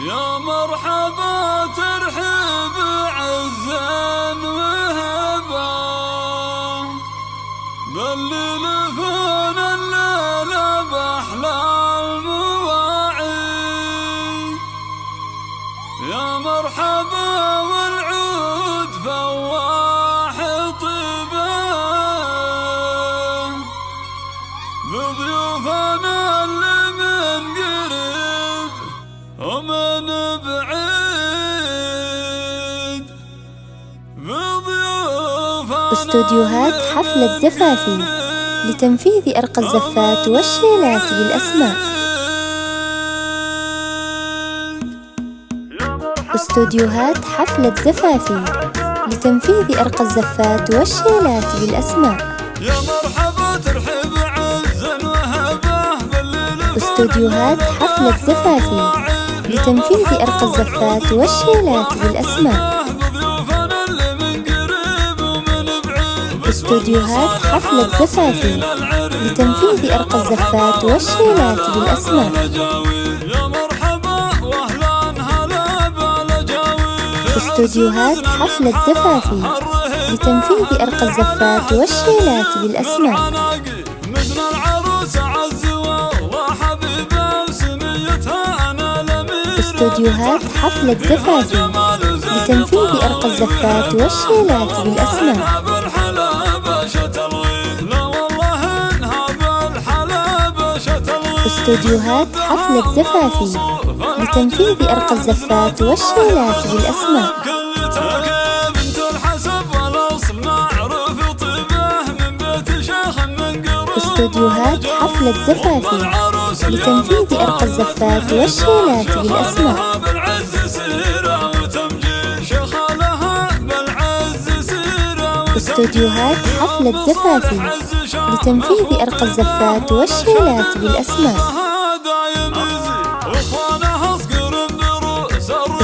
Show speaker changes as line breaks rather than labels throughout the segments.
يا مرحبا ترحب عزا وهبا بلل فون الليل بأحلى المواعيد. يا مرحبا والعود فواح طيبه بضيوفنا اللي من قريب ومن بعيد.
استوديوهات حفلة زفافي لتنفيذ أرقى الزفات والشيلات بالأسماء. استوديوهات حفلة زفافي لتنفيذ أرقى الزفات والشيلات بالأسماء.
يا مرحبا ترحب عزا وهبه بلل.
استوديوهات حفلة زفافي لتنفيذ أرقى الزفات والشيلات بالأسماء. استوديوهات حفلة زفافي لتنفيذ أرقى الزفات والشيلات بالأسماء. استوديوهات حفلة زفافي لتنفيذ أرقى الزفات والشيلات بالأسماء. استوديوهات حفلة زفافي لتنفيذ أرقى الزفات والشيلات بالأسماء. استوديوهات حفلة زفافي لتنفيذ أرقى الزفات والشيلات بالأسماء. استوديوهات حفلة زفافي لتنفيذ أرقى الزفات والشيلات بالأسماء.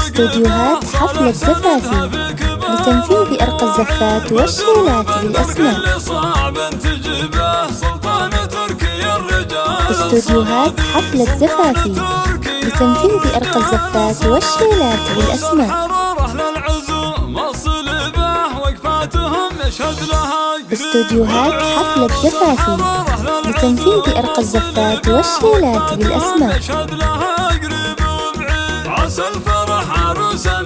استوديوهات حفلة زفافي لتنفيذ أرقى الزفات والشيلات بالأسماء. استوديوهات حفلة زفافي لتنفيذ أرقى الزفات والشيلات بالأسماء. استوديوهات حفلة زفافي لتنفيذ أرقى الزفات والشيلات بالأسماء.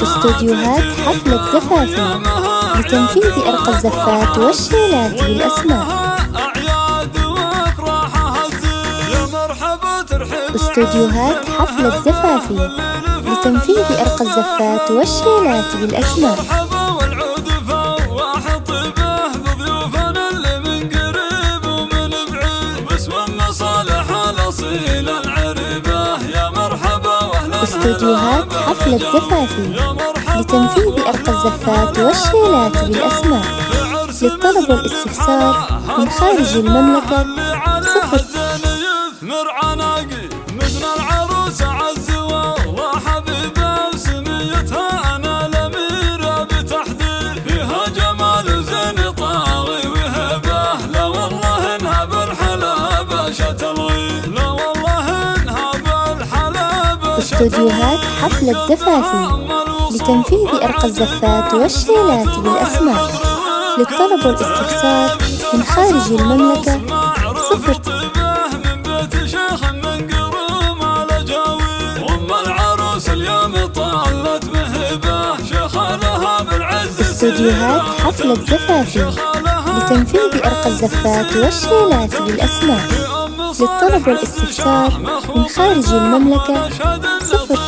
استوديوهات حفلة زفافي لتنفيذ أرقى الزفات والشيلات بالأسماء. استوديوهات حفلة زفافي لتنفيذ أرقى الزفات والشيلات بالأسماء. استوديوهات حفلة زفافي لتنفيذ أرقى الزفات والشيلات بالأسماء. استوديوهات حفلة زفافي لتنفيذ أرقى الزفات والشيلات بالأسماء. للطلب والاستفسار من خارج المملكة 0. استوديوهات حفلة زفافي لتنفيذ أرقى الزفات والشيلات بالأسماء. للطلب والاستفسار من خارج المملكة 0. استوديوهات حفلة زفافي لتنفيذ أرقى الزفات والشيلات بالأسماء. للطلب والاستفسار من خارج المملكة 0.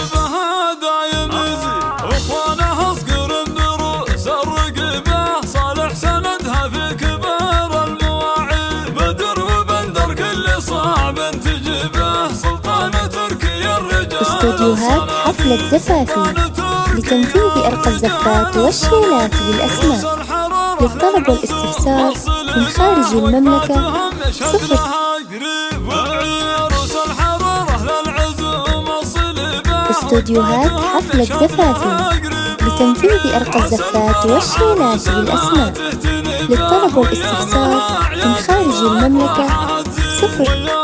استوديوهات حفلة زفافي لتنفيذ أرقى الزفات والشيلات بالأسماء. للطلب والاستفسار من خارج المملكة 0. استوديوهات حفلة زفافي لتنفيذ أرقى الزفات والشيلات بالأسماء. للطلب والاستفسار من خارج المملكة 0.